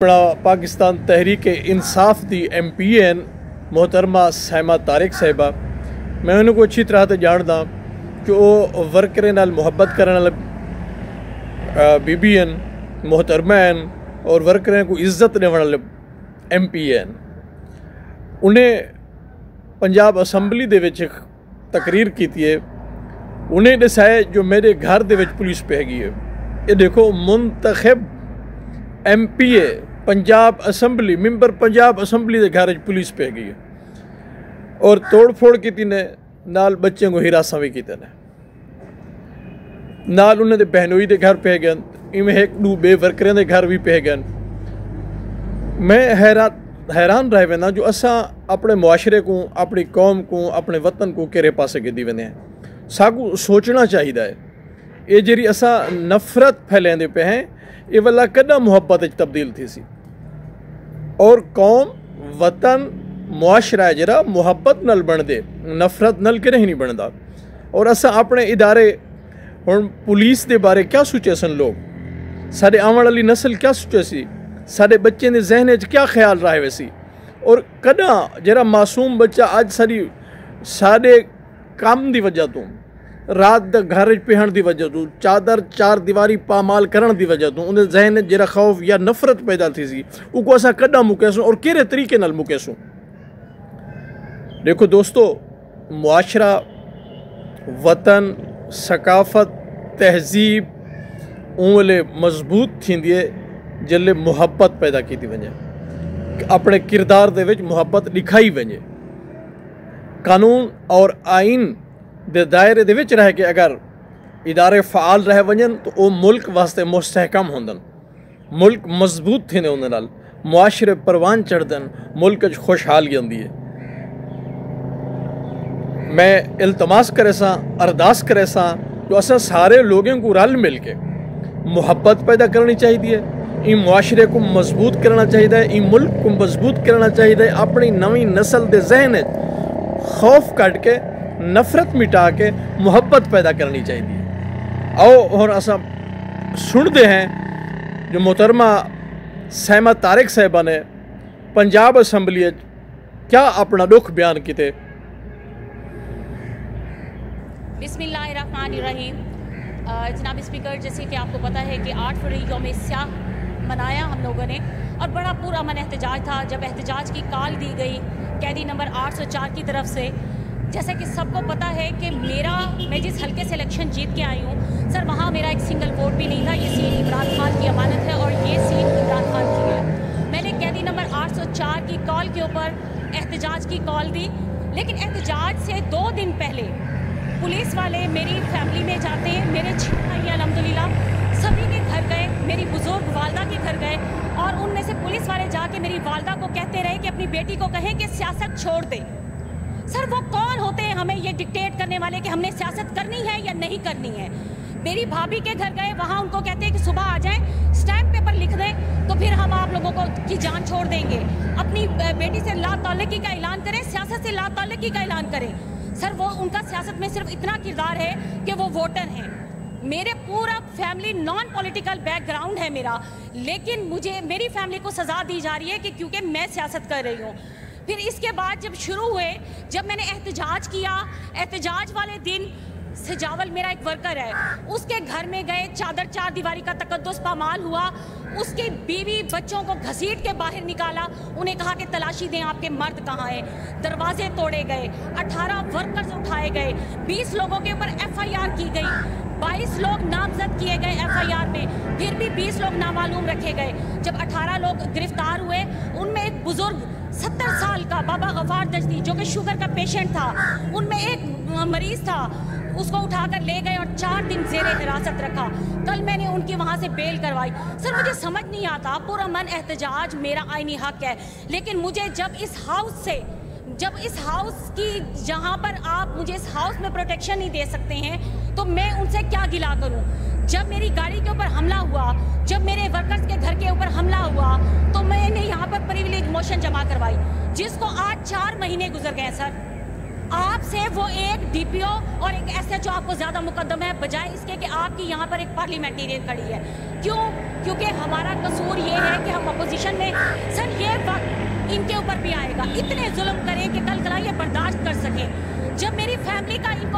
पाकिस्तान तहरीक इंसाफ दी MP मोहतरमा साइमा तारिक साहिबा, मैं उन्होंने अच्छी तरह से जानदा कि वो वर्करें नाल मुहब्बत करने वाले बीबी मोहतरमा और वर्करें को इज्जत देने वाले MP उन्हें पंजाब असैम्बली दे विच तकरीर की है। उन्हें दसाया जो मेरे घर दे विच पुलिस पे हैगी है। ये देखो मुंतखब MPA Punjab assembly member Punjab assembly के घर पुलिस पे गई है और तोड़ फोड़ की ने नाल बच्चों को हिरासा भी की ने नाल उन्होंने बहनोई के घर पे गए, इवें एक दू बे वर्करें के घर भी पे गए। मैं हैरान रह वेना जो असा अपने मुआशरे को, अपनी कौम को, अपने वतन को केरे पासे गिदी वेने हैं। साकू सोचना चाहिए ये जी असा नफरत फैलेंदे पे हैं ये वाला कदा मुहब्बत तब्दील थी सी और कौम वतन मुआशरा है जरा मुहब्बत नल बन दे, नफरत नल करें ही नहीं बनता। और असा अपने इदारे हुण पुलिस के बारे क्या सोचे सन लोग, साडे आने वाली नस्ल क्या सोचे सी, साडे बच्चे ने जहन च क्या ख्याल रहा वैसी। और कदा जरा मासूम बच्चा अज साडे काम की वजह तो रात घर पहन की वजह तो चादर चार दीवारी पामाल करने की वजह तो उन्हें जहन जरा खौफ या नफरत पैदा थी सी उको असा कदा मुकेसूँ और किहड़े तरीके नाल मुकेसूँ। देखो दोस्तों, मुआशरा वतन सकाफत तहजीब उनले मजबूत थींदी है जल्ले मुहब्बत पैदा की वजे, अपने किरदार दे विच मुहब्बत दिखाई वजे। कानून और आइन दे दायरे दे विच रह के अगर इदारे फ़ाल रह वजन तो वो मुल्क वास्ते मुस्तहकम होंदन, मुल्क मजबूत थींदे उन्हें नाल, मुआशरे परवान चढ़दन, मुल्क खुशहाली आंदी है। मैं इल्तमास करे सा, अरदास करे सा जो असा सारे लोगों को रल मिल के मुहब्बत पैदा करनी चाहिए, इन मुआशरे को मजबूत करना चाहिए, इन मुल्क को मजबूत करना चाहिए। अपनी नवी नस्ल के जहन खौफ कट के नफरत मिटा के मुहब्बत पैदा करनी चाहिए। आओ और असा सुनते हैं जो मोहतरमा साइमा तारिक साहिबा ने पंजाब असैम्बली क्या अपना दुख बयान किए। बिस्मिल्लाहिर्रहमानिर्रहीम। जनाब स्पीकर, जैसे कि आपको पता है कि 8 फरवरी यौम स्याह मनाया हम लोगों ने और बड़ा पूरा मन एहतजाज था। जब एहतजाज की कॉल दी गई कैदी नंबर 804 की तरफ से, जैसा कि सबको पता है कि मैं जिस हल्के से इलेक्शन जीत के आई हूँ सर, वहाँ मेरा एक सिंगल वोट भी नहीं था। ये सीट इमरान खान की अमानत है और ये सीट इमरान खान की है। मैंने कैदी नंबर 804 की कॉल के ऊपर एहतजाज की कॉल दी, लेकिन एहतजाज से 2 दिन पहले पुलिस वाले मेरी फैमिली में जाते हैं। मेरे 6 भाई अल्हम्दुलिल्लाह सभी के घर गए, मेरी बुजुर्ग वालदा के घर गए और उनमें से पुलिस वाले जाके मेरी वालदा को कहते रहे कि अपनी बेटी को कहें कि सियासत छोड़ दे। सर, वो कौन होते हैं हमें ये डिक्टेट करने वाले कि हमने सियासत करनी है या नहीं करनी है। मेरी भाभी के घर गए, वहाँ उनको कहते हैं कि सुबह आ जाएं, स्टैम्प पेपर लिख दें तो फिर हम आप लोगों को की जान छोड़ देंगे। अपनी बेटी से ला ताल्लुकी का ऐलान करें, सियासत से ला ताल्लुकी का ऐलान करें। सर, वो उनका सियासत में सिर्फ इतना किरदार है कि वो वोटर हैं। मेरे पूरा फैमिली नॉन पॉलिटिकल बैकग्राउंड है मेरा, लेकिन मुझे मेरी फैमिली को सज़ा दी जा रही है कि क्योंकि मैं सियासत कर रही हूँ। फिर इसके बाद जब शुरू हुए, जब मैंने एहतजाज किया, एहतजाज वाले दिन सजावल मेरा एक वर्कर है, उसके घर में गए, चादर चार दीवारी का तकद्दुस पामाल हुआ, उसके बीवी बच्चों को घसीट के बाहर निकाला, उन्हें कहा कि तलाशी दें आपके मर्द कहाँ हैं। दरवाजे तोड़े गए, 18 वर्कर्स उठाए गए, 20 लोगों के ऊपर FIR की गई, 22 लोग नामजद किए गए FIR में, फिर भी 20 लोग नामालूम रखे गए। जब 18 लोग गिरफ्तार हुए, उनमें एक बुजुर्ग 70 साल का बाबा गफार दजदी जो कि शुगर का पेशेंट था, उनमें एक मरीज़ था, उसको उठाकर ले गए और 4 दिन ज़ेरे हिरासत रखा। कल मैंने उनकी वहाँ से बेल करवाई। सर, मुझे समझ नहीं आता, पूरा मन एहतजाज मेरा आईनी हक है, लेकिन मुझे जब इस हाउस की जहाँ पर आप मुझे इस हाउस में प्रोटेक्शन नहीं दे सकते हैं तो मैं उनसे क्या गिला करूँ। जब मेरी गाड़ी के ऊपर हमला हुआ, जब मेरे वर्कर्स के घर के ऊपर हमला हुआ तो मैंने यहाँ पर प्रिविलेज मोशन जमा करवाई, जिसको आज 4 महीने गुजर गए। सर, آپ سے وہ ایک ڈی پی او اور ایک ایس ایچ او آپ کو زیادہ مقدم ہے بجائے اس کے کہ آپ کی یہاں پر ایک پارلیمنٹیرین کھڑی ہے. کیوں؟ کیونکہ ہمارا قصور یہ ہے کہ ہم اپوزیشن میں سر یہ وقت ان کے اوپر بھی آئے گا, اتنے ظلم کریں کہ کل کلا یہ برداشت کر سکیں. جب میری فیملی کا ان کو